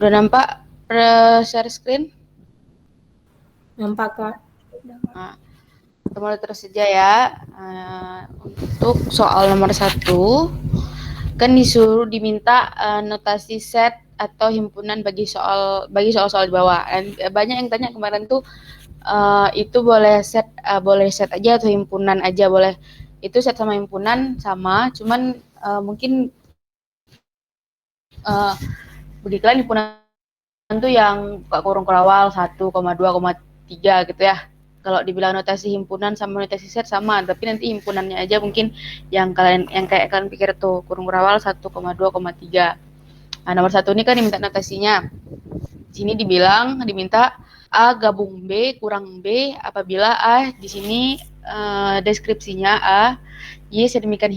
Udah nampak share screen? Nampak, Kak. Nah, kita mulai terus saja ya. Untuk soal nomor 1, kan disuruh diminta notasi set atau himpunan bagi soal-soal di bawah. Dan banyak yang tanya kemarin tuh itu boleh set aja atau himpunan aja boleh. Itu set sama himpunan sama, cuman mungkin berdiklat himpunan itu yang buka kurung awal 1,2,3 gitu ya. Kalau dibilang notasi himpunan sama notasi set sama, tapi nanti himpunannya aja mungkin yang kayak kalian pikir tuh kurung awal 1,2,3. Nah, nomor 1 ini kan diminta notasinya. Di sini diminta A gabung B kurang B apabila A di sini deskripsinya A Y sedemikian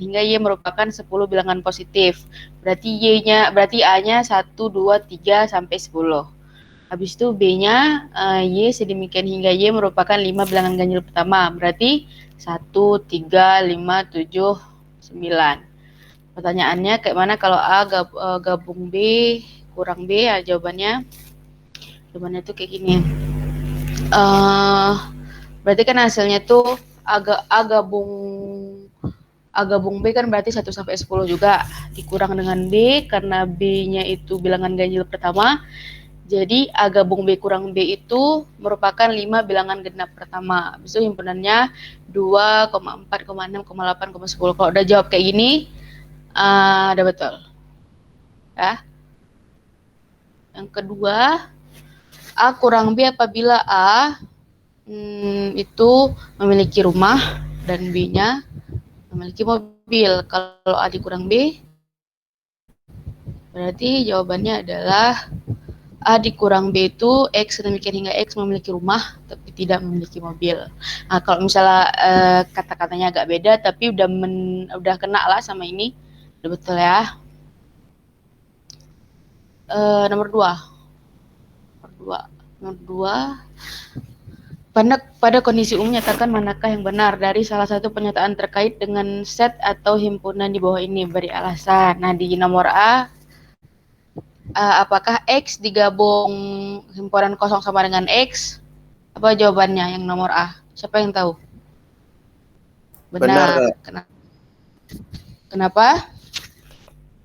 hingga Y merupakan 10 bilangan positif. Berarti A-nya 1, 2, 3 sampai 10. Habis itu B-nya Y sedemikian hingga Y merupakan 5 bilangan ganjil pertama. Berarti 1, 3, 5, 7, 9. Pertanyaannya kayak mana kalau A gabung B kurang B ya jawabannya. Jawabannya tuh kayak gini. Berarti kan hasilnya tuh A gabung B kan berarti 1 sampai 10 juga dikurang dengan B karena B-nya itu bilangan ganjil pertama. Jadi A gabung B kurang B itu merupakan 5 bilangan genap pertama. Habis itu himpunannya 2, 4, 6, 8, 10. Kalau udah jawab kayak gini, udah betul. Ya. Yang kedua, A kurang B apabila A itu memiliki rumah dan B-nya memiliki mobil. Kalau A dikurang B, berarti jawabannya adalah A dikurang B itu X demikian hingga X memiliki rumah tapi tidak memiliki mobil. Nah, kalau misalnya kata-katanya agak beda tapi udah kena lah sama ini, udah betul ya. Nomor 2. Pada kondisi umum nyatakan manakah yang benar dari salah satu pernyataan terkait dengan set atau himpunan di bawah ini, beri alasan. Nah, di nomor A, apakah X digabung himpunan kosong sama dengan X? Apa jawabannya yang nomor A? Siapa yang tahu? Benar, Benar. Kak. Kenapa?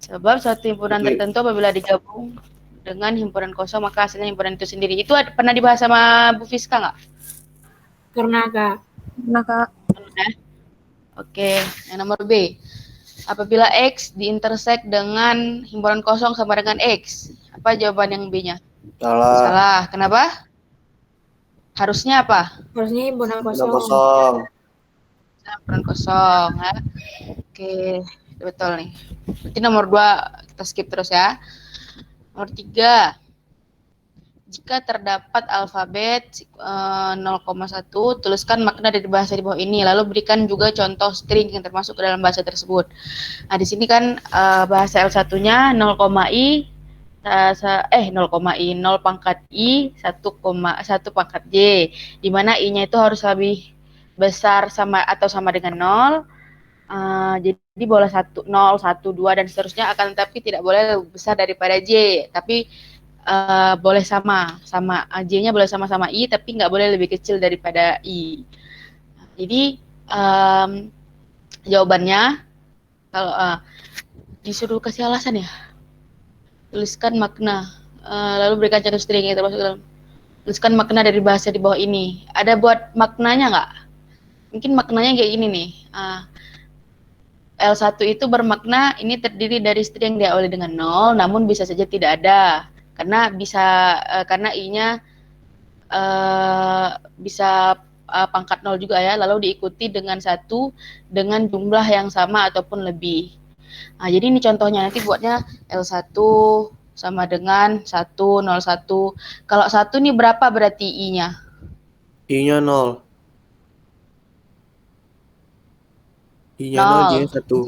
Sebab suatu himpunan Oke. tertentu apabila digabung dengan himpunan kosong maka hasilnya himpunan itu sendiri. Itu pernah dibahas sama Bu Fiska nggak? Pernah, Kak. Pernah, Kak. Oke, yang nomor B. Apabila X diintersek dengan himpunan kosong sama dengan X, apa jawaban yang B-nya? Salah. Salah. Kenapa? Harusnya apa? Harusnya himpunan Himpunan kosong. kosong. Himpunan kosong. Ya. Oke, betul nih. Berarti nomor 2 kita skip terus ya. Nomor 3. Jika terdapat alfabet 0,1, tuliskan makna dari bahasa di bawah ini. Lalu berikan juga contoh string yang termasuk ke dalam bahasa tersebut. Nah, di sini kan bahasa L1-nya 0,i 0 pangkat i 1 pangkat j, di mana i-nya itu harus lebih besar sama dengan 0. Jadi boleh 1, 0, 1, 2 dan seterusnya, akan tetapi tidak boleh lebih besar daripada j. Tapi boleh sama J-nya boleh sama I tapi nggak boleh lebih kecil daripada I. Jadi jawabannya kalau disuruh kasih alasan ya, tuliskan makna lalu berikan contoh string yang termasuk dalam, tuliskan makna dari bahasa di bawah ini. Ada buat maknanya nggak? Mungkin maknanya kayak gini nih. L1 itu bermakna ini terdiri dari string yang diawali dengan 0 namun bisa saja tidak ada karena i-nya bisa pangkat 0 juga ya, lalu diikuti dengan 1 dengan jumlah yang sama ataupun lebih. Nah, jadi ini contohnya, nanti buatnya L1 sama dengan 1, 0, 1. Kalau 1 ini berapa berarti I-nya? I-nya 0. I-nya 0, 0. J-nya 1.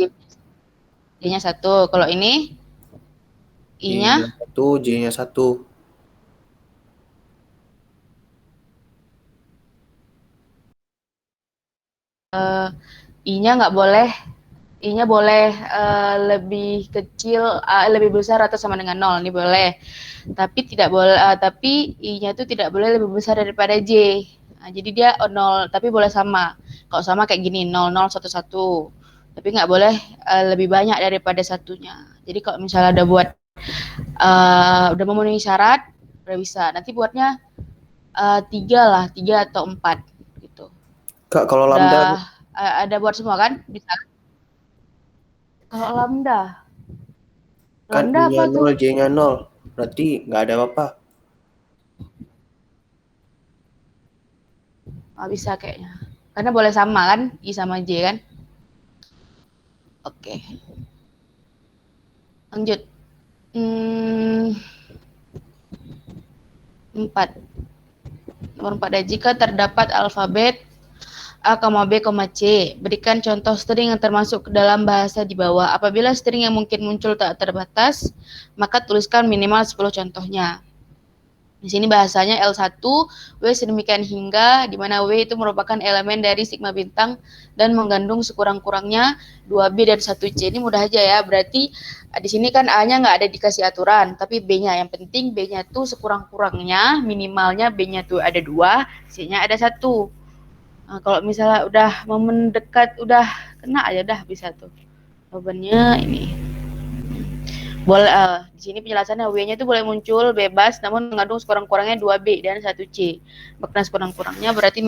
J-nya 1. Kalau ini I-nya? I-nya 1, J-nya 1. I-nya nggak boleh I-nya boleh lebih kecil, lebih besar atau sama dengan 0, ini boleh. Tapi tidak boleh, tapi I-nya itu tidak boleh lebih besar daripada J. Nah, jadi dia 0, tapi boleh sama. Kalau sama kayak gini, 0, 0, 1, 1. Tapi nggak boleh lebih banyak daripada satunya. Jadi kalau misalnya udah memenuhi syarat, udah bisa. Nanti buatnya 3 lah, 3 atau 4 gitu. Kak, kalau lambda Udah ada buat semua kan? Bisa. Kalau lambda kan apa I-nya tuh? 0, J-nya 0. Berarti nggak ada apa-apa. Bisa kayaknya. Karena boleh sama kan, I sama J kan? Oke. Lanjut. 4. Nomor 4 ada jika terdapat alfabet A, B, C. Berikan contoh string yang termasuk ke dalam bahasa di bawah. Apabila string yang mungkin muncul tak terbatas, maka tuliskan minimal 10 contohnya. Di sini bahasanya L1, W sedemikian hingga, di mana W itu merupakan elemen dari sigma bintang dan mengandung sekurang-kurangnya 2B dan 1C. Ini mudah aja ya, berarti di sini kan A-nya nggak ada dikasih aturan, tapi B-nya. Yang penting B-nya tuh sekurang-kurangnya, minimalnya B-nya tuh ada 2, C-nya ada 1. Nah, kalau misalnya udah momen dekat, udah kena aja dah bisa tuh. Jawabannya ini. Boleh, di sini penjelasannya W-nya itu boleh muncul bebas namun mengandung sekurang-kurangnya 2B dan 1C. Makna sekurang-kurangnya berarti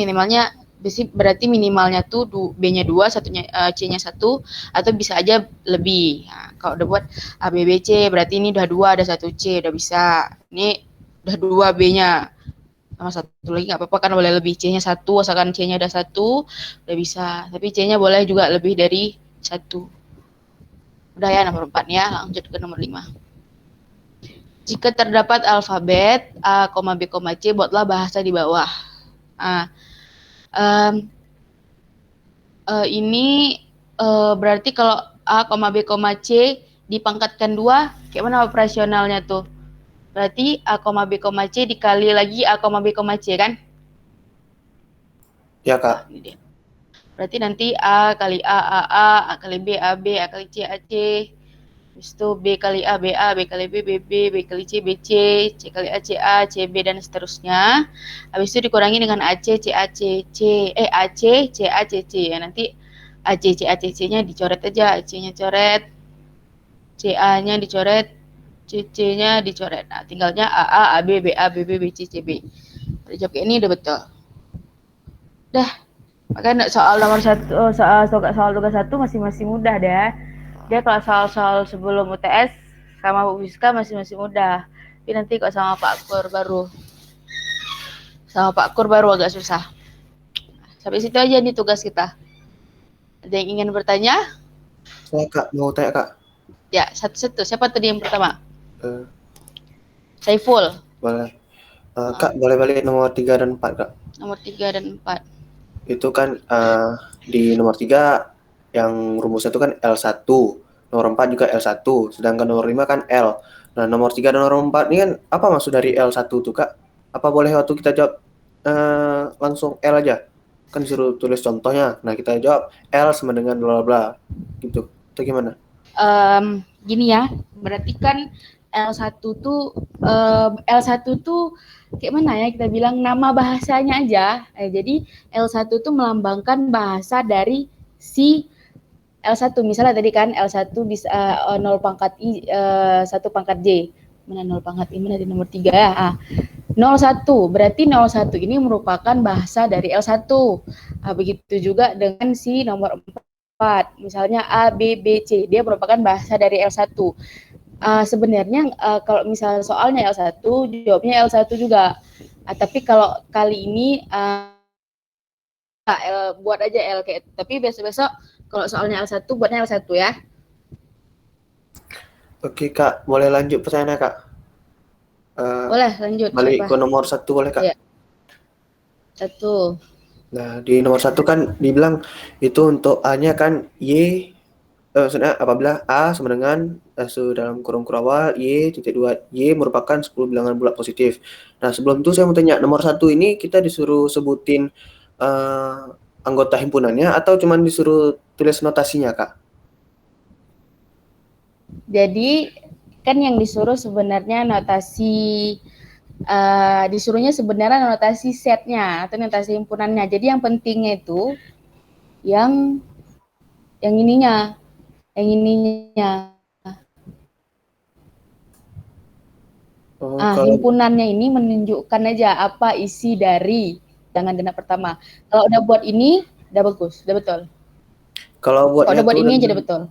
minimalnya tuh B-nya 2, C-nya 1 atau bisa aja lebih. Nah, kalau udah buat A, B, B, C berarti ini udah 2 ada 1C, udah bisa. Ini udah 2 B-nya. Sama satu lagi nggak apa-apa kan, boleh lebih. C-nya 1, asalkan C-nya udah 1 udah bisa. Tapi C-nya boleh juga lebih dari 1. Udah ya nomor 4 ya, lanjut ke nomor 5. Jika terdapat alfabet A, B, C, buatlah bahasa di bawah. Nah, ini berarti kalau A, B, C dipangkatkan 2, kayak mana operasionalnya tuh? Berarti A, B, C dikali lagi A, B, C kan? Ya, Kak. Ini dia. Berarti nanti A kali A kali B, A kali C, C. Habis itu B kali A, B kali B, B kali C, C kali A, B dan seterusnya. Habis itu dikurangi dengan AC, C. Ya, nanti C-nya dicoret aja. C-nya coret, CA-nya dicoret, C-nya dicoret. Nah, tinggalnya A, B, B, C, B. Jawab kayak ini udah betul. Dah. Makanya soal nomor 1, soal tugas 1 masih mudah deh. Dia kalau soal-soal sebelum UTS sama Bu Fiska masih mudah. Tapi nanti kok sama Pak Kur baru agak susah. Sampai situ aja nih tugas kita. Ada yang ingin bertanya? Saya, Kak, mau tanya, Kak. Ya, satu-satu. Siapa tadi yang pertama? Saiful. Boleh. Kak, boleh balik nomor 3 dan 4, Kak. Nomor 3 dan 4. Itu kan di nomor 3 yang rumusnya itu kan L1, nomor 4 juga L1, sedangkan nomor 5 kan L. Nah, nomor 3 dan nomor 4 ini kan apa maksud dari L1 tuh, Kak? Apa boleh waktu kita jawab langsung L aja? Kan disuruh tulis contohnya. Nah, kita jawab L sama dengan bla bla gitu. Itu gimana? Gini ya, berarti kan L1 tuh kayak mana ya kita bilang nama bahasanya aja. Jadi L1 tuh melambangkan bahasa dari si L1. Misalnya tadi kan L1 bisa 0 pangkat I, 1 pangkat J. Mana 0 pangkat I, mana di nomor 3 ya. 01, berarti 01 ini merupakan bahasa dari L1. Begitu juga dengan si nomor 4. Misalnya A, B, B, C. Dia merupakan bahasa dari L1. Sebenarnya kalau misalnya soalnya L1, jawabnya L1 juga. Tapi kalau kali ini buat aja L kayak. Tapi besok-besok kalau soalnya L1 buatnya L1 ya. Oke, Kak, boleh lanjut pertanyaannya, Kak? Boleh lanjut. Balik ke nomor 1 boleh, Kak? Ya. 1. Nah, di nomor 1 kan dibilang itu untuk A-nya kan Y, maksudnya apabila A sama dengan dalam kurung awal Y.2 Y merupakan 10 bilangan bulat positif. Nah, sebelum itu saya mau tanya, nomor 1 ini kita disuruh sebutin anggota himpunannya atau cuma disuruh tulis notasinya, Kak? Jadi kan yang disuruh sebenarnya disuruhnya sebenarnya notasi setnya atau notasi himpunannya. Jadi yang pentingnya itu yang yang ininya, yang ininya. Kalau Himpunannya ini menunjukkan aja apa isi dari bilangan genap pertama. Kalau udah buat ini, udah bagus, udah betul. kalau Kalau buatnya udah buat tuh ini aja dengan udah betul.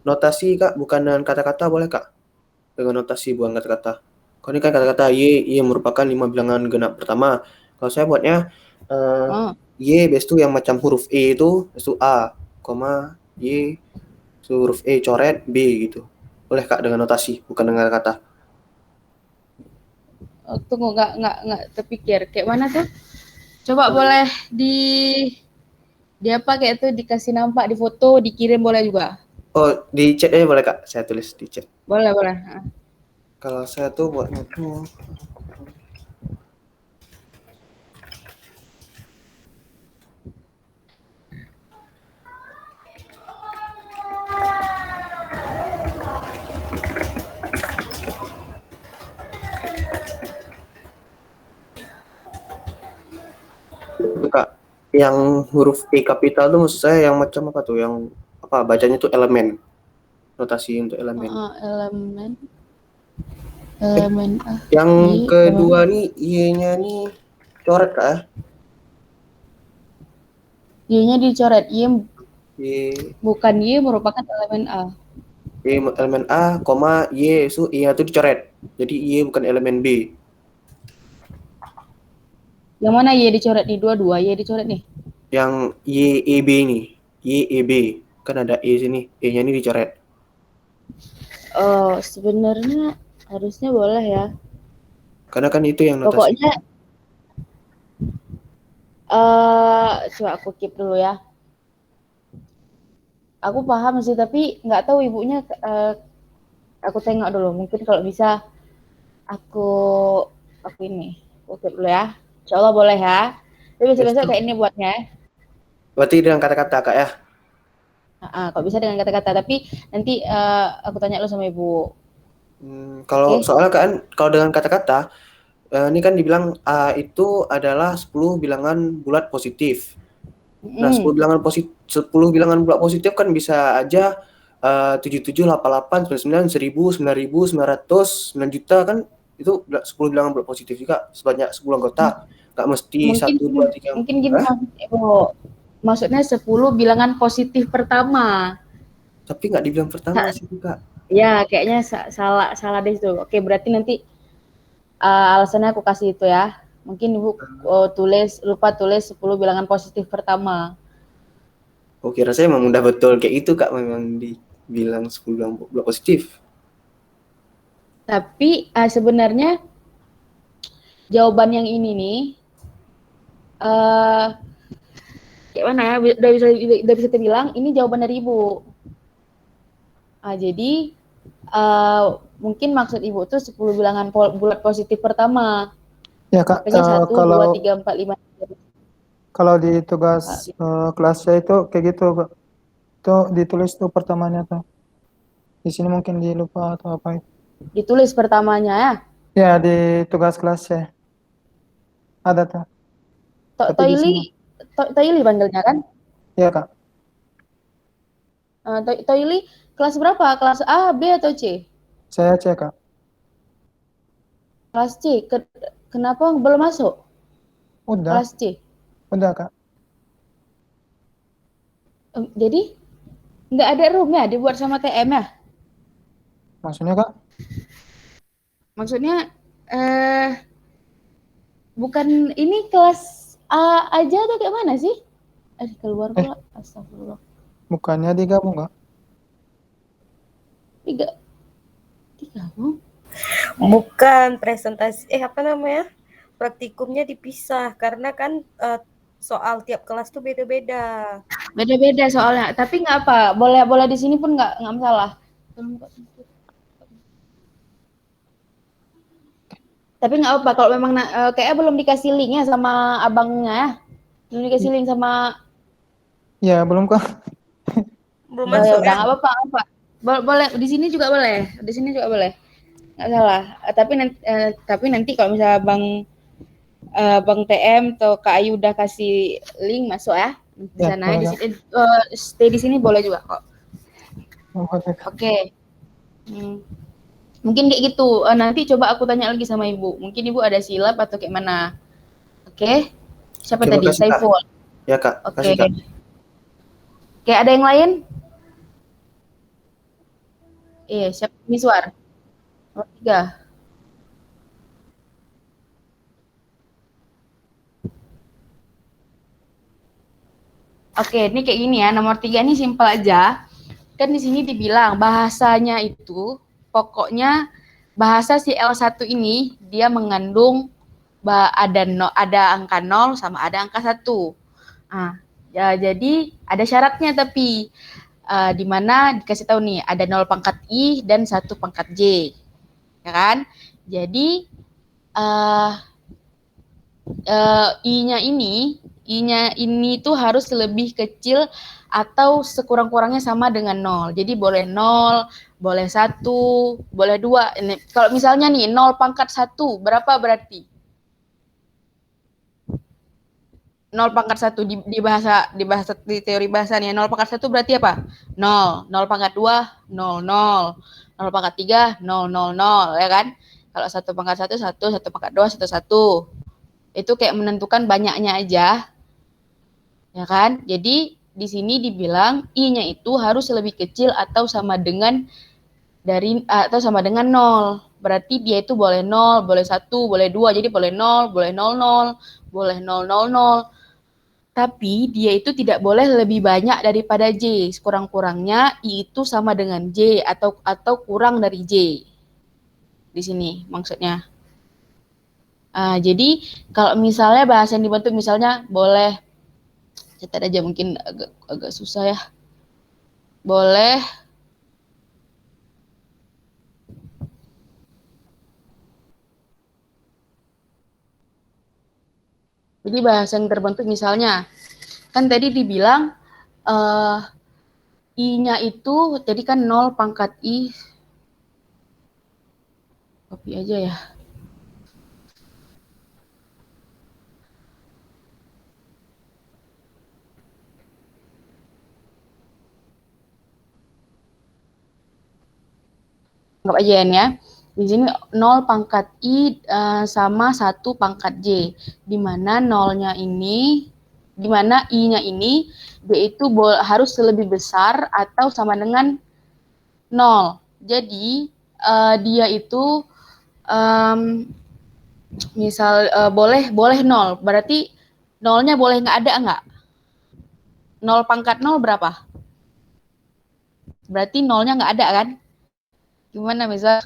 notasi Kak, bukan dengan kata-kata boleh Kak? Dengan notasi bukan kata-kata. Kalau ini kan kata-kata Y merupakan 5 bilangan genap pertama. Kalau saya buatnya Y habis itu yang macam huruf E itu, habis itu A, koma Y, huruf E coret B gitu. Boleh Kak dengan notasi, bukan dengan kata. Tunggu, nggak terpikir. Kayak mana tuh? Coba boleh di apa kayak tuh dikasih nampak di foto, dikirim boleh juga. Oh, di chat aja boleh Kak, saya tulis di chat. Boleh, boleh. Kalau saya tuh buatnya tuh Kak, yang huruf E kapital tuh maksud saya yang macam apa tuh? Yang apa bacanya tuh elemen. Notasi untuk elemen. Elemen A. Yang Y, kedua nih Y-nya nih coret Kak ya? Y-nya dicoret. Y, Bukan Y merupakan elemen A. Y elemen A, koma Y itu Y-nya tuh dicoret. Jadi Y bukan elemen B. Yang mana Y dicoret nih? Dua-dua Y dicoret nih. Yang YEB nih. YEB. Kan ada E sini. E-nya ini dicoret. Oh, sebenarnya harusnya boleh ya. Karena kan itu yang notasi. Pokoknya coba aku keep dulu ya. Aku paham sih, tapi nggak tahu ibunya. Aku tengok dulu. Mungkin kalau bisa aku ini. Aku keep dulu ya. Insya Allah boleh ya. Tapi besok-besok kayak ini buatnya. Berarti dengan kata-kata Kak ya? Kalau bisa dengan kata-kata. Tapi nanti aku tanya dulu sama ibu. Kalau Oke. soalnya kan kalau dengan kata-kata ini kan dibilang A itu adalah 10 bilangan bulat positif. Nah, 10 bilangan bulat positif kan bisa aja 77, 88, 99, 1000, 9000, 900, 9 juta kan itu 10 bilangan bulat positif juga sebanyak 10 anggota. Nggak mesti Mungkin 1, 2, 3. mungkin gini ibu. Maksudnya 10 bilangan positif pertama. Tapi nggak dibilang pertama sih Kak. Ya, kayaknya salah deh itu. Oke, berarti nanti alasannya aku kasih itu ya. Mungkin ibu lupa tulis 10 bilangan positif pertama. Oke, rasanya memang udah betul kayak itu Kak, memang dibilang 10 bilangan bulat positif. Tapi sebenarnya jawaban yang ini nih kayak mana ya? Udah bisa terbilang ini jawaban dari ibu. Jadi mungkin maksud ibu tuh 10 bilangan bulat positif pertama. Ya Kak, Makanya 1, 2, 3, 4, 5. kalau di tugas kelasnya itu kayak gitu Kak. Itu ditulis tuh pertamanya tuh. Di sini mungkin dilupa atau apa itu. Ditulis pertamanya ya. Ya di tugas kelasnya ada tuh. Tapi di sini. Toili panggilnya kan? Ya Kak, Toili kelas berapa? Kelas A, B atau C? saya cek Kak. Kelas C. Kenapa belum masuk? Udah, Kelas C. udah Kak. Jadi nggak ada room ya dibuat sama TM ya? Maksudnya Kak? Maksudnya bukan ini kelas A aja atau kayak mana sih? Keluar pula. Astagfirullah. Bukannya digabung Kak? Digabung? Bukan presentasi, apa namanya? Praktikumnya dipisah karena kan soal tiap kelas tuh beda-beda. Beda-beda soalnya. Tapi nggak apa. Boleh di sini pun nggak masalah. Tapi nggak apa kalau memang kayaknya belum dikasih linknya sama abangnya ya. Belum dikasih link sama. Ya belum Kak. Belum Ya masuk udah ya? nggak apa-apa. Boleh, di sini juga boleh. Di sini juga boleh. Nggak salah. Tapi nanti kalau misalnya Bang TM atau Kak Ayu udah kasih link masuk ya di Ya, sana. boleh, Di Kak. sini stay di sini boleh juga kok. Oke, Kak. Oke. Mungkin kayak gitu. Nanti coba aku tanya lagi sama Ibu. Mungkin Ibu ada silap atau kayak mana. Oke. Siapa Terima tadi? kasih, Kak. Saiful. Ya, Kak. Oke. Kasih, Kak. Oke, ada yang lain? Iya, siapa? Miswar. Nomor 3. Oke, ini kayak gini ya. Nomor 3 ini simpel aja. Kan di sini dibilang bahasanya itu pokoknya bahasa si L1 ini dia mengandung ada angka 0 sama ada angka 1. Nah, ya, jadi ada syaratnya tapi di mana dikasih tahu nih ada 0 pangkat I dan 1 pangkat J. Ya kan? Jadi I-nya ini tuh harus lebih kecil atau sekurang-kurangnya sama dengan 0. Jadi boleh 0, boleh 1, boleh 2. Ini, kalau misalnya nih 0 pangkat 1, berapa berarti? 0 pangkat 1 di teori bahasa nih. 0 pangkat 1 berarti apa? 0. 0 pangkat 2, 0, 0. 0 pangkat 3, 0, 0, 0. Ya kan? Kalau 1 pangkat 1, 1. 1 pangkat 2, 1, 1. Itu kayak menentukan banyaknya aja. Ya kan? Jadi di sini dibilang I-nya itu harus lebih kecil atau sama dengan 0. Berarti dia itu boleh 0, boleh 1, boleh 2. Jadi boleh 0, boleh 00, boleh 000. Tapi dia itu tidak boleh lebih banyak daripada J. Sekurang-kurangnya I itu sama dengan J atau kurang dari J. Di sini maksudnya. Jadi kalau misalnya bahasa yang dibentuk misalnya boleh catat aja mungkin agak susah ya. Boleh jadi bahasa yang terbentuk misalnya kan tadi dibilang I-nya itu jadi kan 0 pangkat I, copy aja ya. Anggap aja ya. Di sini 0 pangkat I sama 1 pangkat J. Di mana 0-nya ini, di mana I-nya ini dia itu harus lebih besar atau sama dengan 0. Jadi dia itu misal boleh 0. Berarti 0-nya boleh nggak ada nggak? 0 pangkat 0 berapa? Berarti 0-nya nggak ada kan? Gimana misal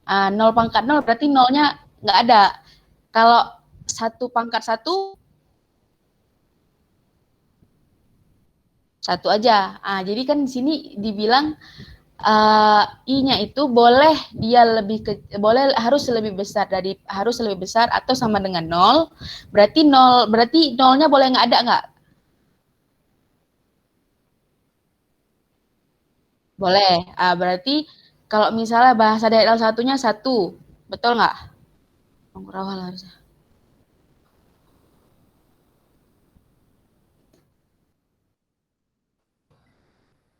0 pangkat 0 berarti 0-nya nggak ada. Kalau 1 pangkat 1, 1 aja. Jadi kan di sini dibilang I-nya itu harus lebih besar atau sama dengan 0. Berarti 0-nya boleh nggak ada nggak? Boleh. Berarti kalau misalnya bahasa dari L1-nya 1, betul nggak? Awal harusnya.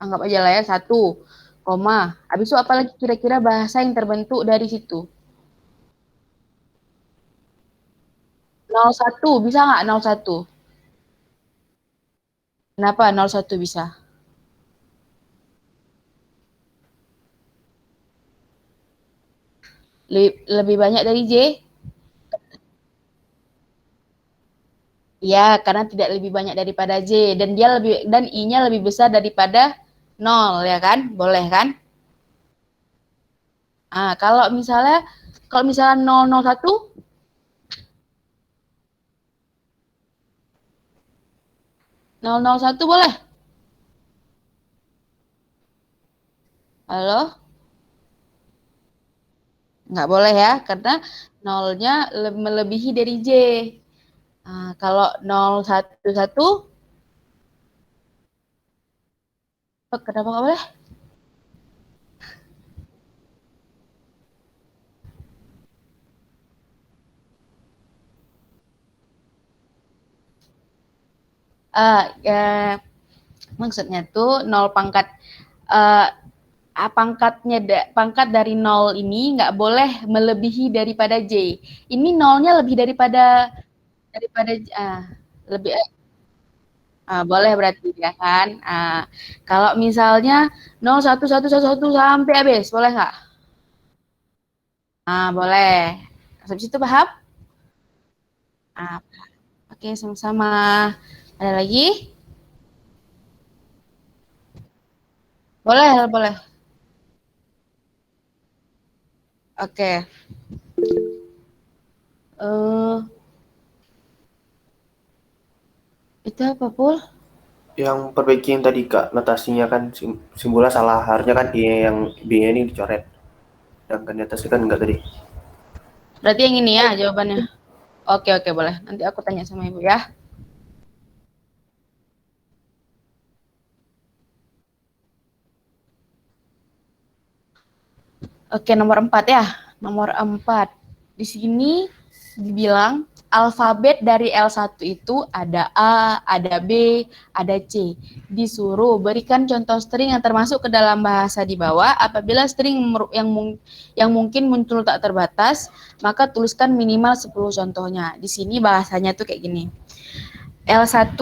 Anggap aja lah ya 1, koma. Habis itu apa lagi kira-kira bahasa yang terbentuk dari situ? 01, bisa nggak 01? Kenapa 01 bisa? Lebih banyak dari J? Ya, karena tidak lebih banyak daripada J dan I-nya lebih besar daripada 0 ya kan? Boleh kan? Kalau misalnya 001 001 boleh? Halo? Nggak boleh ya, karena 0-nya melebihi dari J. Kalau 011 Oh, kenapa nggak boleh? Ya, maksudnya tuh nol pangkat eh, pangkat dari nol ini nggak boleh melebihi daripada J. Ini nolnya lebih daripada lebih boleh berarti ya kan. Kalau misalnya 0, 1, 1, 1, 1 sampai habis, boleh nggak? Boleh. Sampai situ paham? Ah, oke, sama-sama. Ada lagi? Boleh, boleh. Oke. Eh, itu apa, Pul? Yang perbaiki yang tadi Kak, notasinya kan simbolnya salah. Harusnya kan yang B-nya ini dicoret. Sedangkan di atasnya kan enggak tadi. Berarti yang ini ya jawabannya. Oke, oke, boleh. Nanti aku tanya sama Ibu ya. Oke, nomor 4 ya. Nomor 4. Di sini dibilang alfabet dari L1 itu ada A, ada B, ada C. Disuruh berikan contoh string yang termasuk ke dalam bahasa di bawah. Apabila string yang mungkin muncul tak terbatas, maka tuliskan minimal 10 contohnya. Di sini bahasanya tuh kayak gini. L1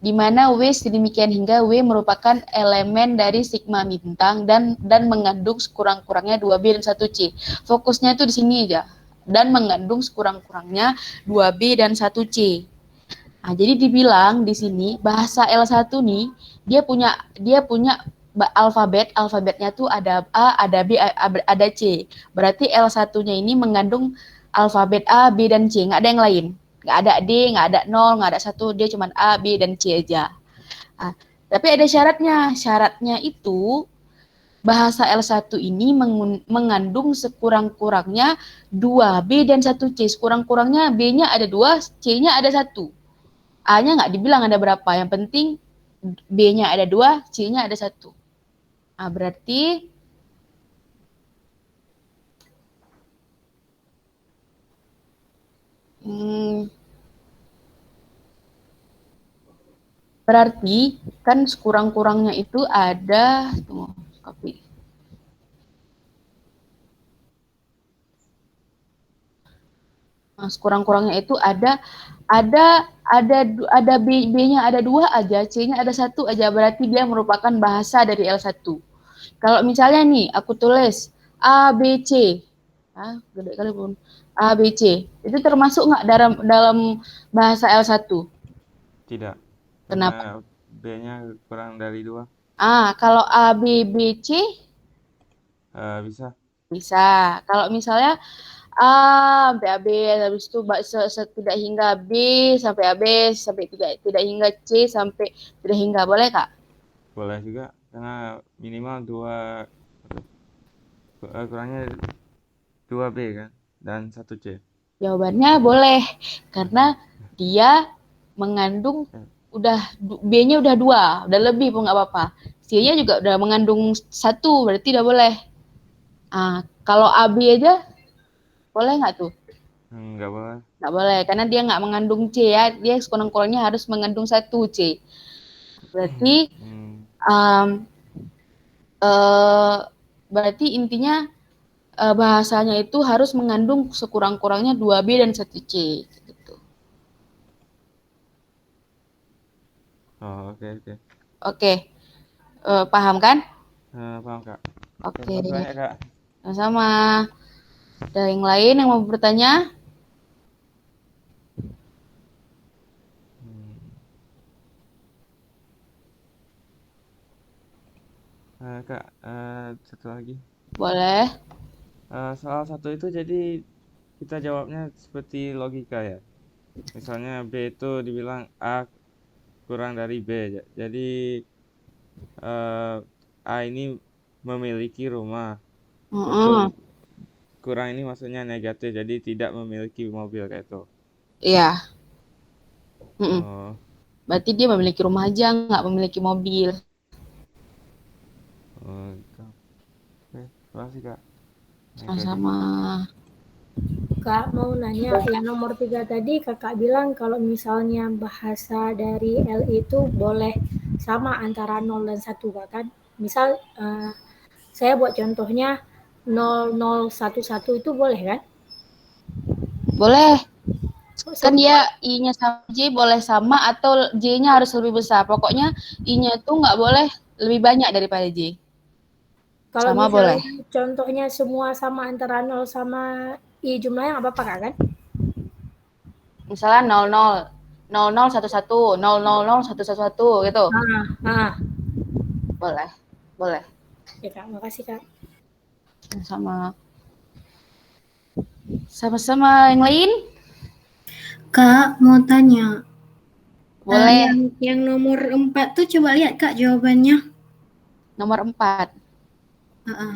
di mana W sedemikian hingga W merupakan elemen dari sigma bintang dan mengandung sekurang-kurangnya 2B dan 1C. Fokusnya itu di sini aja. Dan mengandung sekurang-kurangnya 2B dan 1C. Nah, jadi dibilang di sini bahasa L1 nih dia punya alfabetnya tuh ada A, ada B, ada C. Berarti L1-nya ini mengandung alfabet A, B dan C, nggak ada yang lain. Nggak ada D, nggak ada 0, nggak ada 1, dia cuma A, B dan C aja. Nah, tapi ada syaratnya. Syaratnya itu bahasa L1 ini mengandung sekurang-kurangnya 2B dan 1C. Sekurang-kurangnya B-nya ada 2, C-nya ada 1. A-nya nggak dibilang ada berapa, yang penting B-nya ada 2, C-nya ada 1. Berarti kan sekurang-kurangnya itu ada, tunggu, copy. Sekurang-kurangnya itu ada B-nya ada 2 aja, C-nya ada 1 aja, berarti dia merupakan bahasa dari L1. Kalau misalnya nih aku tulis A B C, gede kali pun, A B C, itu termasuk nggak dalam bahasa L1? Tidak. Kenapa? Karena B-nya kurang dari 2. Kalau A B B C Bisa. bisa. Kalau misalnya A sampai AB, habis itu tidak hingga B sampai AB, sampai tidak hingga C sampai tidak hingga, boleh Kak? Boleh juga. Karena minimal 2, kurangnya 2B kan. Dan 1C. Jawabannya boleh, karena dia mengandung B-nya udah 2, udah lebih pun nggak apa-apa. C-nya juga udah mengandung 1, berarti udah boleh. Kalau AB aja boleh nggak tuh? Nggak boleh. Nggak boleh, karena dia nggak mengandung C ya. Dia sekurang-kurangnya harus mengandung 1 C. Berarti berarti intinya bahasanya itu harus mengandung sekurang-kurangnya 2B dan 1C. Gitu. Oh, oke. Oke. Paham kan? Paham, Kak. Oke. Terima kasih banyak, Kak. Sama. Ada yang lain yang mau bertanya? Kak, satu lagi. Boleh. Soal 1 itu jadi kita jawabnya seperti logika ya. Misalnya B itu dibilang A kurang dari B. Jadi A ini memiliki rumah. Untuk kurang ini maksudnya negatif, jadi tidak memiliki mobil kayak itu. Iya. Berarti dia memiliki rumah aja, nggak memiliki mobil. Oke, terima kasih Kak. Sama-sama. Kak mau nanya, yang nomor 3 tadi kakak bilang kalau misalnya bahasa dari L itu boleh sama antara 0 dan 1 kan? Misal saya buat contohnya 0011 itu boleh kan? Boleh. Kan dia I-nya sama J boleh sama atau J-nya harus lebih besar. Pokoknya I-nya tuh nggak boleh lebih banyak daripada J. Kalau Sama misalnya boleh. contohnya semua sama antara 0 sama I jumlahnya nggak apa-apa kan? Misalnya 00, 0011, 000111 gitu. Boleh. Boleh. Ya Kak, makasih Kak. Sama. Sama-sama yang lain? Kak, mau tanya. Boleh. Yang nomor 4 tuh coba lihat Kak jawabannya. Nomor 4. Uh-uh.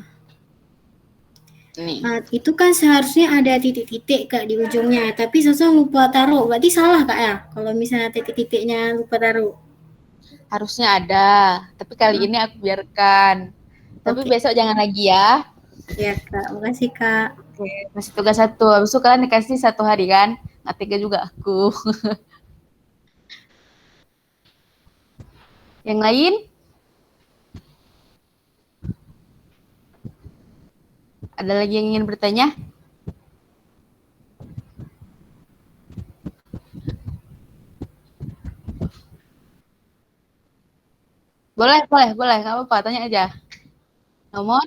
Nih. Itu kan seharusnya ada titik-titik Kak di ujungnya, tapi Sasa lupa taruh. Berarti salah Kak ya? Kalau misalnya titik-titiknya lupa taruh. Harusnya ada, tapi kali ini aku biarkan. Tapi Oke. besok jangan lagi ya. Ya Kak, makasih Kak. Oke, masih tugas 1. Habis itu kalian dikasih 1 hari kan? Nggak tega juga aku. Yang lain? Ada lagi yang ingin bertanya? Boleh, nggak apa-apa, tanya aja. Nomor?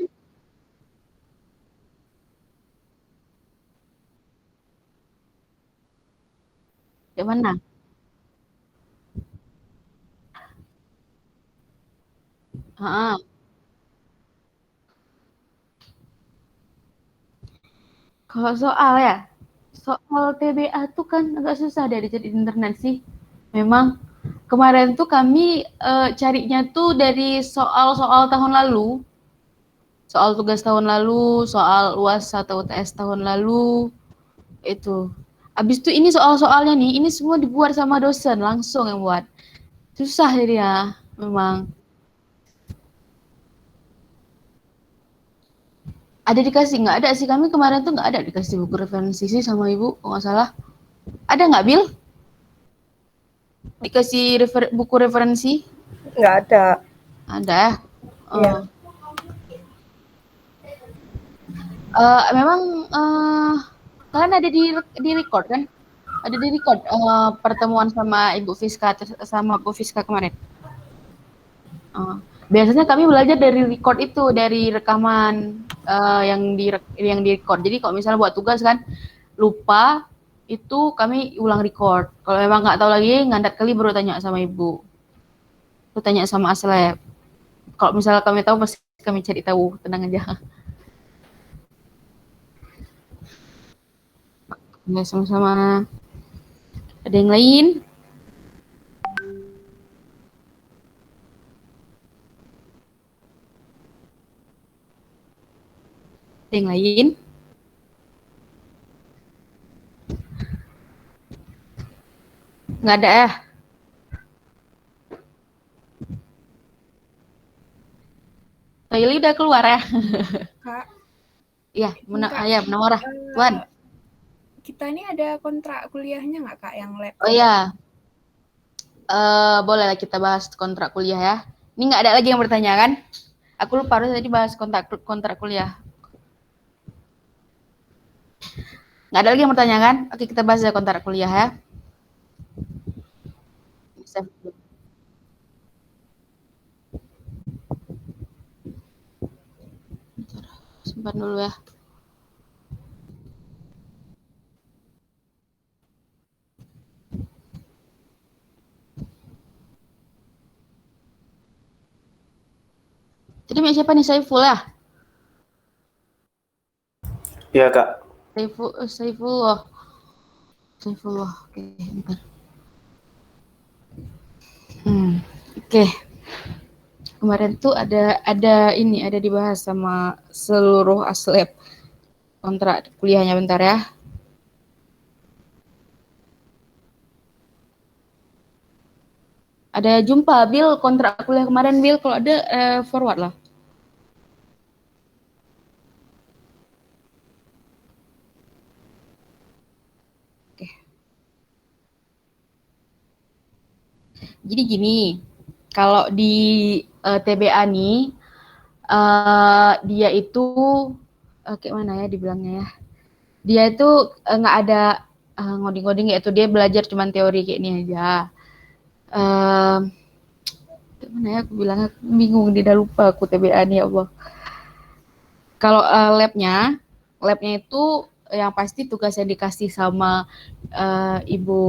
Yang mana? Kalau soal ya, soal TBA tuh kan agak susah deh dicari di internet sih. Memang kemarin tuh kami carinya tuh dari soal-soal tahun lalu, soal tugas tahun lalu, soal UAS atau UTS tahun lalu, itu. Abis itu ini soal-soalnya nih, ini semua dibuat sama dosen langsung yang buat. Susah jadinya, memang. Ada dikasih? Nggak ada sih, kami kemarin tuh nggak ada dikasih buku referensi sih sama ibu, kalau nggak salah. Ada nggak, Bil? Dikasih buku referensi? Nggak ada. Ada. Iya. Memang kalian ada di record kan? Ada di record pertemuan sama Ibu Fiska sama Bu Fiska kemarin. Biasanya kami belajar dari record itu, dari rekaman yang di record. Jadi kalau misalnya buat tugas kan lupa, itu kami ulang record. Kalau memang nggak tahu lagi, ngandat kali baru tanya sama ibu. Aku tanya sama Aslep. Kalau misalnya kami tahu, pasti kami cari tahu. Tenang aja. Ya, sama-sama. Ada yang lain? Ada yang lain? Nggak ada ya? Kaili udah keluar ya? Kak. Iya, Kak, Munawwarah. Tuan. Kita ini ada kontrak kuliahnya nggak Kak yang lab? Oh iya. Boleh lah kita bahas kontrak kuliah ya. Ini nggak ada lagi yang bertanya kan? Aku lupa harus tadi bahas kontrak kuliah. Nggak ada lagi yang bertanya kan? Oke, kita bahas ya kontrak kuliah ya. Simpan dulu ya. Jadi siapa nih, Saiful ya? Iya, Kak. Saifullah. Oke, bentar. Oke. Kemarin tuh ada dibahas sama seluruh Aslep kontrak kuliahnya, bentar ya. Ada jumpa Bil kontrak kuliah kemarin, Bil, kalau ada forward lah. Jadi gini, kalau di TBA nih, dia itu kayak mana ya dibilangnya ya? Dia itu nggak ada ngoding-ngoding yaitu dia belajar cuman teori kayak ini aja. Kayak mana ya aku bilangnya bingung, dia udah lupa aku TBA nih ya Allah. Kalau labnya itu yang pasti tugas yang dikasih sama Ibu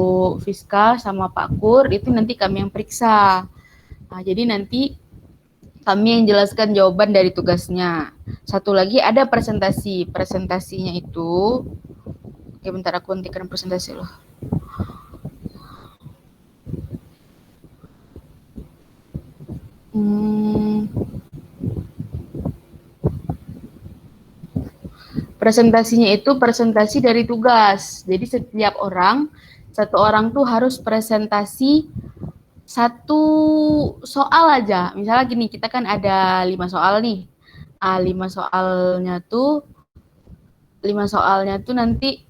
Fiskal sama Pak Kur itu nanti kami yang periksa. Nah, jadi nanti kami yang jelaskan jawaban dari tugasnya. Satu lagi ada presentasi. Presentasinya itu, oke bentar aku hentikan presentasi loh. Presentasinya itu presentasi dari tugas. Jadi setiap orang, satu orang tuh harus presentasi satu soal aja. Misalnya gini, kita kan ada 5 soal nih. 5 soalnya tuh nanti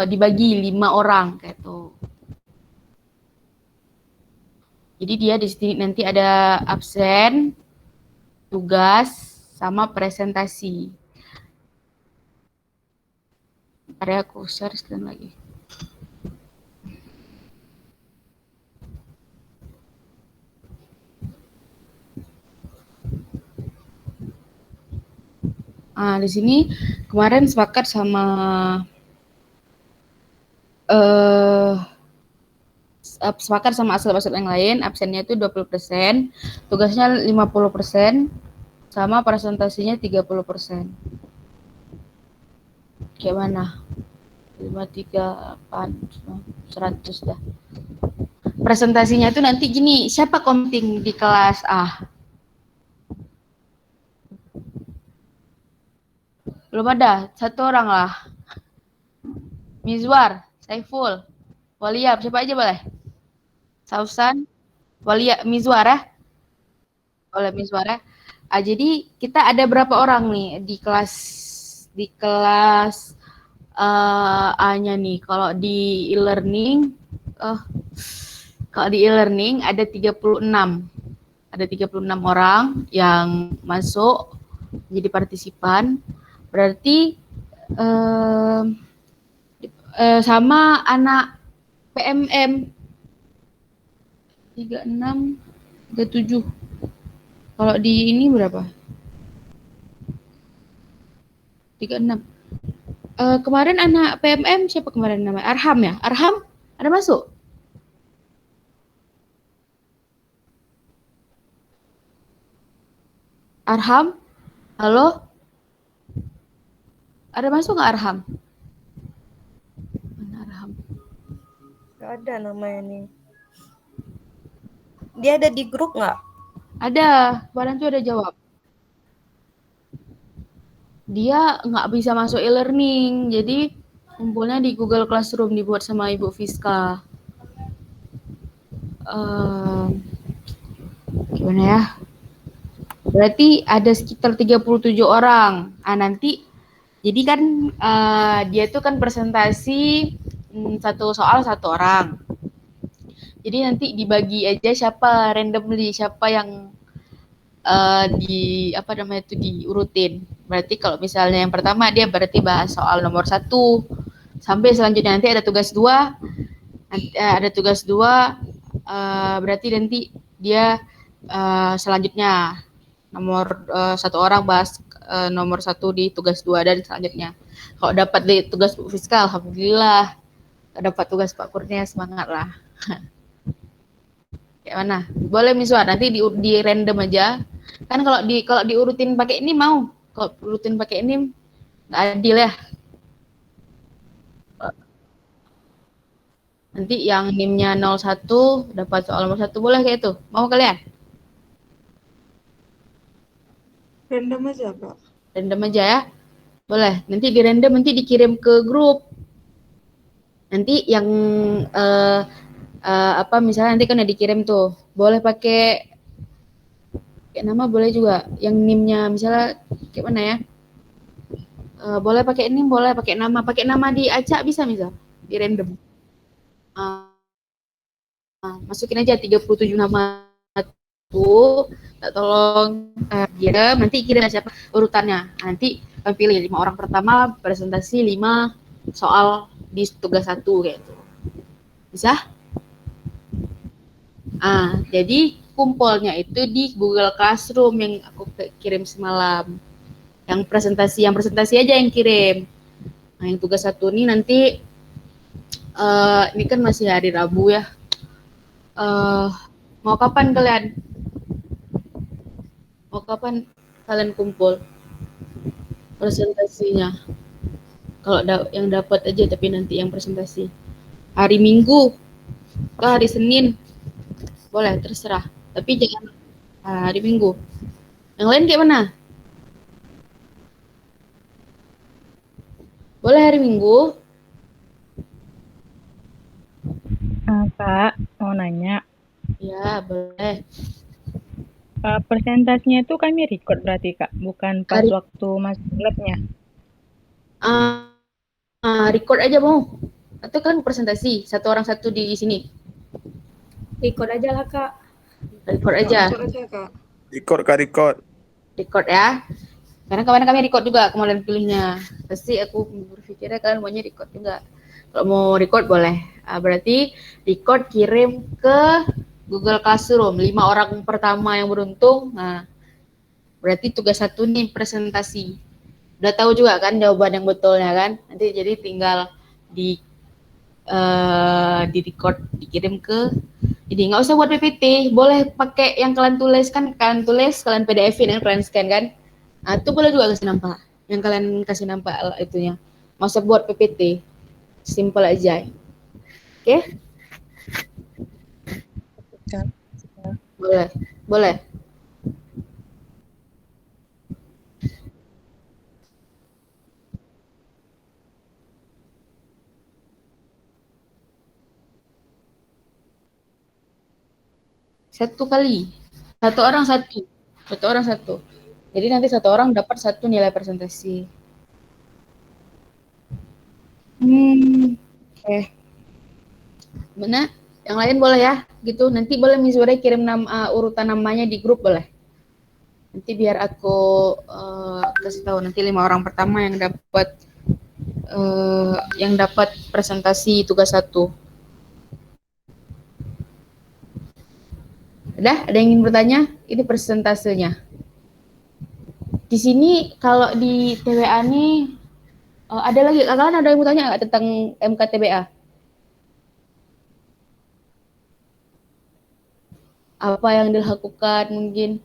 dibagi 5 orang kayak tuh. Jadi dia di sini nanti ada absen, tugas, sama presentasi. Ntar ya aku share screen lagi. Di sini kemarin sepakat sama asal-asal yang lain, absennya itu 20%, tugasnya 50%, sama presentasinya 30%. Kayak mana? 5, 3, 8, 100 dah. Presentasinya itu nanti gini, siapa konting di kelas A? Belum ada, satu orang lah. Mizwar, Saiful, Waliab, siapa aja boleh? Sausan, Waliab, Mizwar ya? Oleh Mizwar ya? Jadi kita ada berapa orang nih di kelas A-nya nih. Kalau di e-learning ada 36. Ada 36 orang yang masuk jadi partisipan. Berarti sama anak PMM 36, 37. Kalau di ini berapa? 36. Kemarin anak PMM siapa kemarin namanya? Arham ya? Arham ada masuk? Arham? Halo? Ada masuk nggak Arham? Mana Arham? Gak ada namanya nih. Dia ada di grup nggak? Ada, kemarin tuh ada jawab. Dia nggak bisa masuk e-learning, jadi kumpulnya di Google Classroom dibuat sama Ibu Fiska. Gimana ya? Berarti ada sekitar 37 orang. Nanti, jadi kan dia tuh kan presentasi satu soal satu orang. Jadi nanti dibagi aja siapa randomly, siapa yang diurutin. Berarti kalau misalnya yang pertama dia berarti bahas soal nomor 1 sampai selanjutnya nanti ada tugas 2. Berarti nanti dia selanjutnya nomor 1 orang bahas nomor 1 di tugas 2 dan selanjutnya. Kalau dapat di tugas Bu Fiskal, alhamdulillah. Kalau dapat tugas Pak Kurnia, semangat lah. Kayak mana? Boleh Miswar, nanti di random aja. Kan kalau diurutin pakai ini mau. Kalau urutin pakai ini nggak adil ya. Nanti yang NIM-nya 01 dapat soal nomor 1 boleh kayak itu. Mau kalian? Random aja, Kak. Random aja ya. Boleh. Nanti di random nanti dikirim ke grup. Nanti yang misalnya nanti kan udah dikirim tuh. Boleh pakai nama boleh juga. Yang NIM-nya misalnya kayak mana ya? Boleh pakai NIM, boleh pakai nama. Pakai nama di acak bisa misal di random. masukin aja 37 nama tuh, tolong kirim, nanti kirim siapa urutannya. Nanti kami pilih 5 orang pertama presentasi 5 soal di tugas 1 kayak gitu. Bisa? Jadi kumpulnya itu di Google Classroom yang aku kirim semalam. Yang presentasi aja yang kirim. Nah, yang tugas 1 ini nanti ini kan masih hari Rabu ya. Mau kapan kalian kumpul presentasinya? Kalau yang dapat aja, tapi nanti yang presentasi hari Minggu ke hari Senin boleh, terserah. Tapi jangan hari Minggu. Yang lain kayak mana? Boleh hari Minggu? Kak, mau nanya. Ya, boleh. Presentasinya itu kami record berarti, Kak? Bukan pas waktu masuk labnya? Record aja mau. Atau kan presentasi, satu orang satu di sini. Record aja lah, Kak. Record aja. Record ya. Karena kemarin kami record juga kemarin pilihnya. Pasti aku berpikirnya kalian maunya record juga. Kalau mau record boleh. Berarti record kirim ke Google Classroom. 5 orang pertama yang beruntung. Nah, berarti tugas 1 nih presentasi. Udah tahu juga kan jawaban yang betulnya kan? Nanti jadi tinggal di record, dikirim ke. Jadi nggak usah buat PPT, boleh pakai yang kalian tulis kan, kalian PDF-in kan, kalian scan kan. Nah, itu boleh juga kasih nampak. Yang kalian kasih nampak itunya. Nggak usah buat PPT. Simple aja. Oke? Boleh. Boleh. Satu kali. Satu orang satu. Jadi nanti satu orang dapat 1 nilai presentasi. Oke. Mana? Yang lain boleh ya? Gitu. Nanti boleh Miss Wore kirim urutan namanya di grup boleh. Nanti biar aku kasih tahu nanti 5 orang pertama yang dapat presentasi tugas 1. Udah, ada yang ingin bertanya? Ini persentasenya. Di sini kalau di TWA nih ada lagi, kalian ada yang mau tanya nggak tentang MKTBA? Apa yang dilakukan mungkin?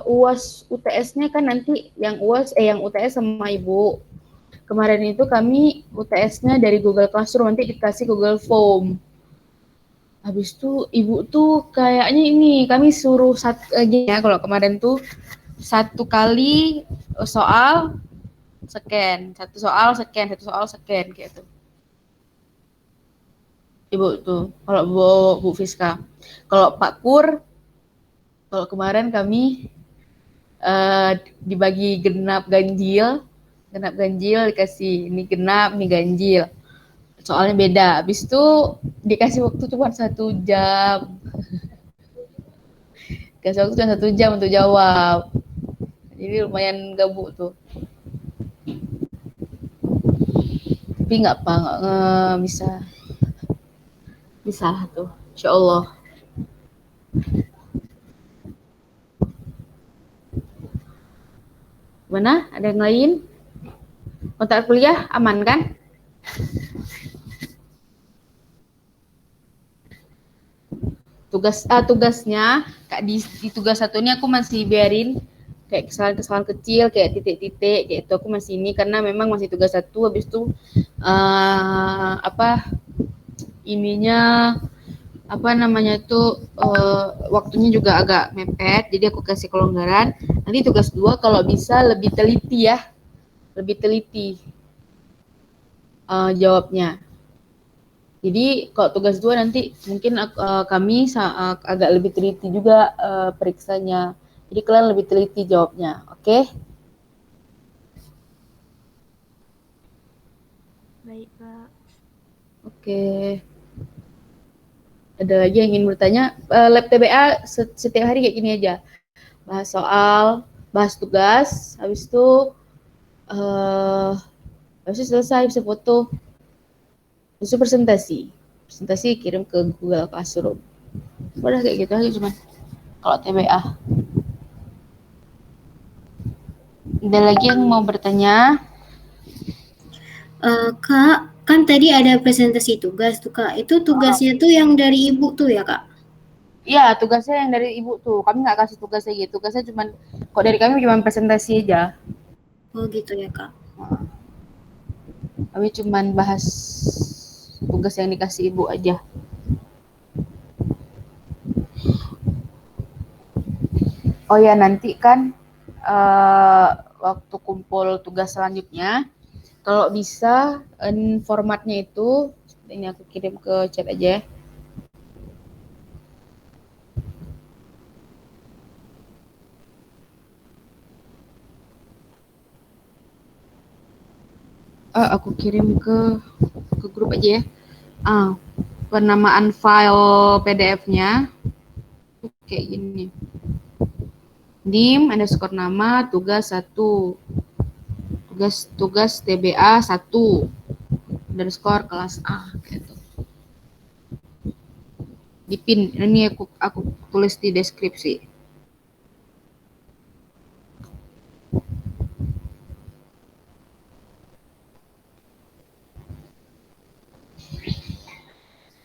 UAS UTS-nya kan nanti yang UTS sama Ibu. Kemarin itu kami UTS-nya dari Google Classroom, nanti dikasih Google Form. Habis itu Ibu tuh kayaknya ini kami suruh ya, kalau kemarin tuh 1 kali soal scan, 1 soal scan kayak itu. Ibu tuh, kalau Bu Fiska. Kalau Pak Kur, kalau kemarin kami dibagi genap ganjil dikasih ini genap, ini ganjil. Soalnya beda. Habis itu dikasih waktu cuma 1 jam. Dikasih waktu cuma 1 jam untuk jawab. Jadi lumayan gabut tuh. Tapi nggak bisa lah tuh. Insya Allah. Mana? Ada yang lain? Kontrak kuliah aman kan? Tugasnya Kak, di tugas 1 ini aku masih biarin kayak kesalahan kecil, kayak titik-titik kayak itu aku masih ini karena memang masih tugas 1. Habis itu waktunya juga agak mepet, jadi aku kasih kelonggaran. Nanti tugas 2 kalau bisa lebih teliti ya, jawabnya. Jadi kalau tugas 2 nanti mungkin kami agak lebih teliti juga periksanya. Jadi kalian lebih teliti jawabnya, oke? Oke. Ada lagi yang ingin bertanya? Lab TBA setiap hari kayak gini aja. Bahas soal, bahas tugas, habis itu selesai, bisa foto, habis itu presentasi kirim ke Google Classroom. Udah kayak gitu aja cuman kalau TBA. Ada lagi yang mau bertanya? Kak, kan tadi ada presentasi tugas tuh Kak. Itu tugasnya tuh yang dari ibu tuh ya Kak? Iya, tugasnya yang dari ibu tuh. Kami nggak kasih tugas lagi. Tugasnya cuman, kok dari kami cuma presentasi aja. Oh gitu ya Kak. Kami cuman bahas tugas yang dikasih ibu aja. Oh ya, nanti kan waktu kumpul tugas selanjutnya, kalau bisa formatnya itu, ini aku kirim ke chat aja ya. Aku kirim ke grup aja ya. Penamaan file PDF-nya kayak gini. Dim underscore nama tugas 1. Tugas TBA 1 underscore kelas A gitu. Dipin, ini aku tulis di deskripsi.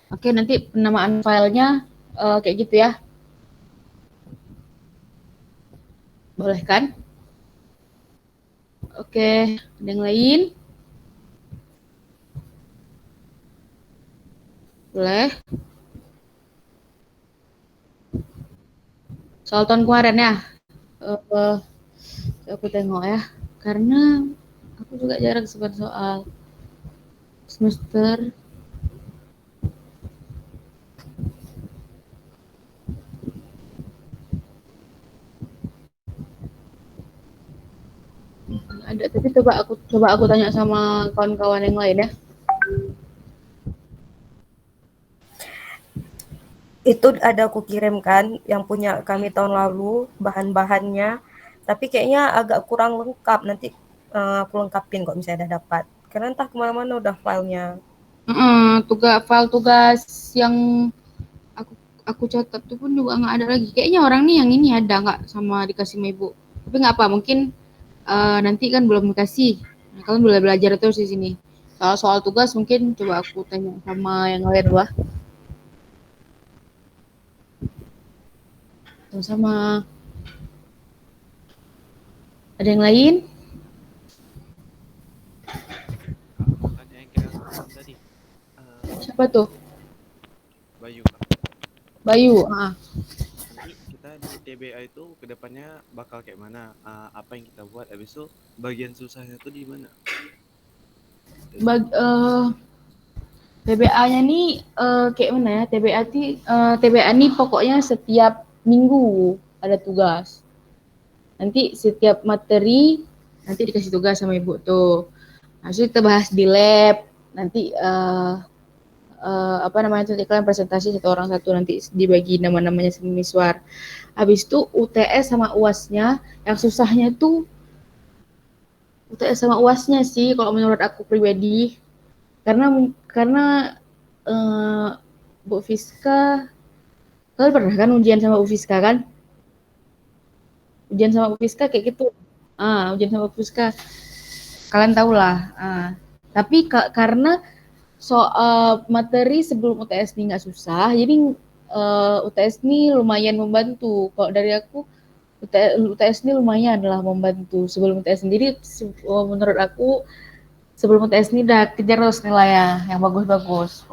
Oke, nanti penamaan filenya kayak gitu ya. Boleh kan? Oke, ada yang lain? Boleh. Soal tahun kemarin ya. Aku tengok ya. Karena aku juga jarang sebar soal semester. Ada, tapi coba aku tanya sama kawan-kawan yang lain ya. Itu ada aku kirimkan yang punya kami tahun lalu bahan-bahannya, tapi kayaknya agak kurang lengkap. Nanti aku lengkapin kok misalnya udah dapat. Karena entah kemana-mana udah filenya. File tugas yang aku catat tuh pun juga nggak ada lagi. Kayaknya orang nih yang ini ada nggak sama dikasih sama ibu. Tapi nggak apa, mungkin nanti kan belum dikasih. Nah, kalian boleh belajar terus di sini. Soal tugas mungkin coba aku tanya sama yang lain lah. Sama ada yang lain? Ada yang kira tadi. Siapa tuh? Bayu, Kak. Bayu. Nanti kita di TBA itu kedepannya bakal kayak mana? Apa yang kita buat? Habis itu bagian susahnya tuh di mana? TBA-nya nih kayak mana ya? TBA nih pokoknya setiap minggu ada tugas. Nanti setiap materi nanti dikasih tugas sama ibu tuh. Nanti kita bahas di lab. Nanti nanti kalian presentasi satu orang satu, nanti dibagi nama-namanya semiswar. Habis itu UTS sama UAS-nya, yang susahnya tuh UTS sama UAS-nya sih kalau menurut aku pribadi. Karena Bu Fiska, kalian pernah kan ujian sama Bu Fiska kan? Ujian sama Bu Fiska kayak gitu. Ujian sama Bu Fiska. Kalian tahu lah. Tapi karena soal materi sebelum UTS ini nggak susah, jadi UTS ini lumayan membantu. Kalau dari aku, UTS ini lumayan lah membantu. Sebelum UTS sendiri, menurut aku, sebelum UTS ini udah kejar terus nilainya yang bagus-bagus.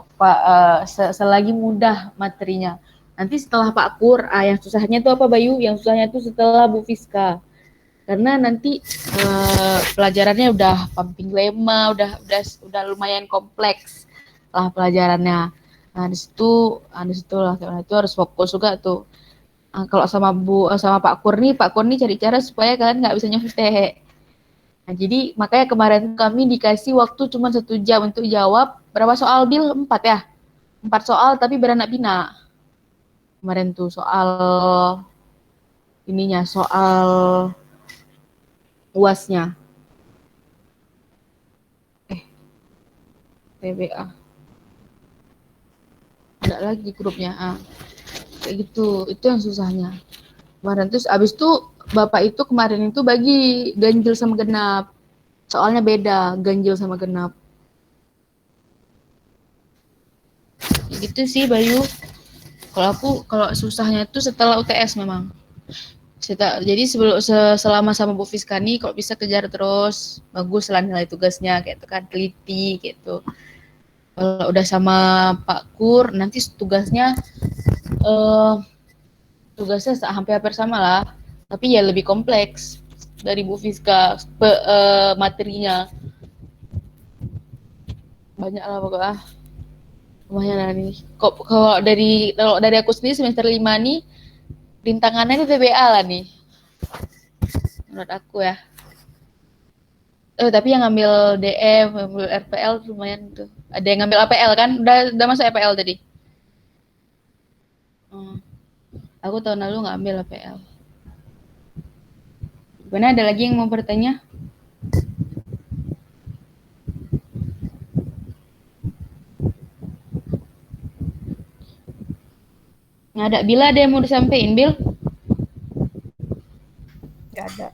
Selagi mudah materinya. Nanti setelah Pak Kur, yang susahnya itu apa Bayu? Yang susahnya itu setelah Bu Fiska. Karena nanti pelajarannya udah pumping lemma, udah lumayan kompleks lah pelajarannya. Nah di situ lah itu harus fokus juga tuh. Kalau sama Pak Kur nih cari cara supaya kalian nggak bisa nyontek. Nah, jadi makanya kemarin kami dikasih waktu cuma 1 jam untuk jawab berapa soal Bil? 4 ya? 4 soal tapi beranak pinak. Kemarin tuh soal ininya, soal UASnya. TBA. Ada lagi di grupnya. Kayak gitu. Itu yang susahnya. Kemarin terus abis itu Bapak itu kemarin itu bagi ganjil sama genap. Soalnya beda, ganjil sama genap. Gitu sih Bayu. Kalau susahnya itu setelah UTS memang. Jadi selama sama Bu Fiskani kalau bisa kejar terus, bagus lah nilai tugasnya kayak itu kan, teliti gitu. Kalau udah sama Pak Kur nanti tugasnya hampir sama lah, tapi ya lebih kompleks dari Bu Fiska materinya. Banyak lah pokoknya. Lumayan lah nih. Kalau dari aku sendiri semester 5 nih rintangannya itu TBA lah nih. Menurut aku ya. Tapi yang ngambil DM, ngambil RPL lumayan tuh. Ada yang ngambil APL kan? Udah masuk APL tadi. Aku tahun lalu nggak ambil APL. Gimana, ada lagi yang mau bertanya? Nggak ada. Bila ada yang mau disampaikan, Bil? Nggak ada.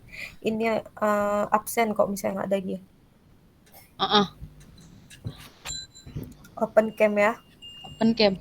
Ini absen kok misalnya nggak ada dia. Open cam ya. Open cam.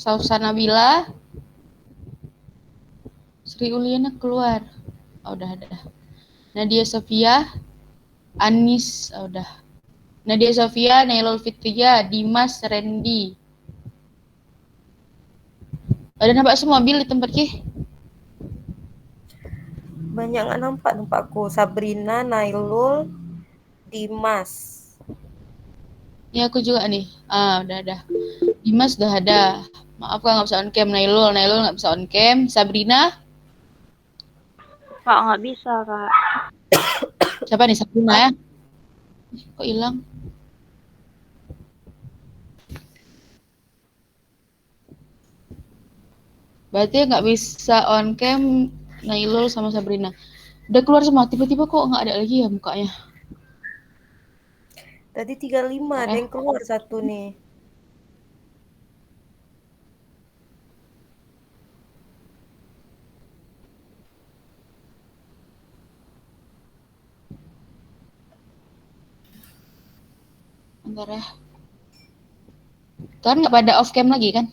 Sausa Nabila, Sri Uliana keluar. Udah ada. Nadia Sofia, Anis, udah. Nadia Sofia, Nailul Fitria, Dimas, Randy. Ada nampak semua Bil di tempat Ki? Banyak nggak nampak aku. Sabrina, Nailul, Dimas. Ya aku juga nih. Udah ada. Dimas udah ada. Maaf Kak nggak bisa on cam. Nailul nggak bisa on cam. Sabrina? Kak nggak bisa Kak. Siapa nih, Sabrina ya? Kok hilang? Berarti nggak bisa on cam Nailul sama Sabrina. Udah keluar semua. Tiba-tiba kok nggak ada lagi ya mukanya? Tadi 35, ada yang keluar satu nih. Bentar ya. Kan nggak pada off cam lagi kan?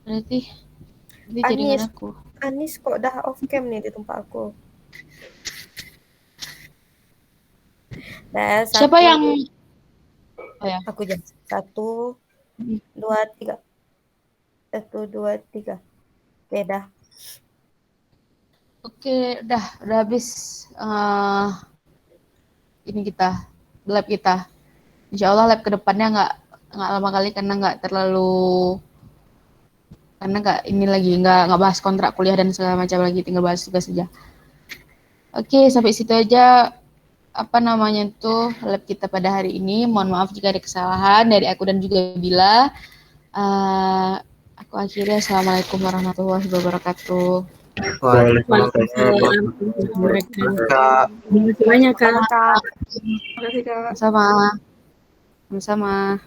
Berarti jaringan aku. Anis kok dah off cam nih di tempat aku. Nah, siapa yang aku jam 1, 2, 3. 1, 2, 3. Oke dah. Oke, udah habis ini lab kita. Insya Allah lab kedepannya nggak lama kali karena nggak bahas kontrak kuliah dan segala macam lagi, tinggal bahas tugas saja. Oke, sampai situ aja lab kita pada hari ini. Mohon maaf jika ada kesalahan dari aku dan juga Bila. Aku akhirnya assalamualaikum warahmatullahi wabarakatuh. Waalaikumsalam warahmatullahi wabarakatuh. Terima kasih banyak Kak. Terima kasih Kak. Sama.